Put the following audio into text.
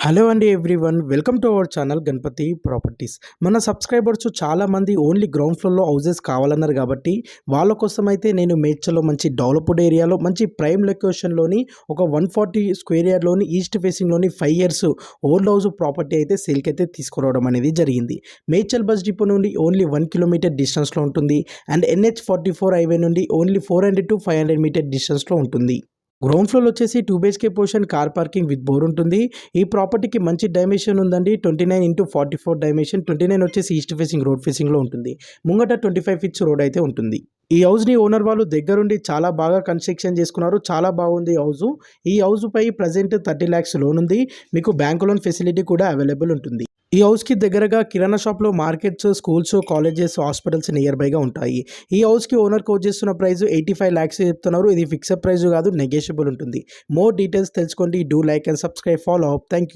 Hello అండి everyone, welcome to our channel Ganapathi properties. మన subscribers చాలామంది ఓన్లీ గ్రౌండ్ ఫ్లోర్లో హౌసెస్ కావాలన్నారు కాబట్టి వాళ్ళ కోసం అయితే నేను మేడ్చల్లో మంచి డెవలప్డ్ ఏరియాలో మంచి ప్రైమ్ లొకేషన్లోని ఒక 140 స్క్వేర్ యార్డ్లోని ఈస్ట్ ఫేసింగ్లోని 5 ఇయర్స్ ఓల్డ్ హౌస్ ప్రాపర్టీ అయితే సేల్కి అయితే తీసుకురావడం అనేది జరిగింది. మేడ్చల్ బస్ డిపో నుండి ఓన్లీ 1 కిలోమీటర్ డిస్టెన్స్లో ఉంటుంది అండ్ NH44 హైవే నుండి ఓన్లీ 400 to 500 మీటర్ డిస్టెన్స్లో ఉంటుంది. గ్రౌండ్ ఫ్లోర్ వచ్చేసి 2 BHK portion car parking with bore ఉంటుంది. ఈ ప్రాపర్టీకి మంచి డైమెన్షన్ ఉందండి. 29x44 dimension. 29 వచ్చేసి ఈస్ట్ ఫేసింగ్ రోడ్ ఫేసింగ్లో ఉంటుంది. ముంగట 25 ఫీట్స్ రోడ్ అయితే ఉంటుంది. ఈ హౌస్ని ఓనర్ వాళ్ళు దగ్గరుండి చాలా బాగా కన్స్ట్రక్షన్ చేసుకున్నారు. చాలా బాగుంది హౌస్. ఈ హౌస్ పై ప్రజెంట్ 30 lakhs లోన్ ఉంది. మీకు బ్యాంక్ లోన్ ఫెసిలిటీ కూడా అవైలబుల్ ఉంటుంది. ఈ హౌస్కి దగ్గరగా కిరాణా షాప్లో markets, schools, colleges, hospitals near బైగా ఉంటాయి. ఈ హౌస్కి ఓనర్ కోట్ చేస్తున్న ప్రైస్ 85 lakhs చెప్తున్నారు. ఇది ఫిక్స్డ్ ప్రైస్ కాదు, నెగోషియబుల్ ఉంటుంది. మోర్ డీటెయిల్స్ తెలుసుకోండి. Do like and subscribe, follow up. Thank you.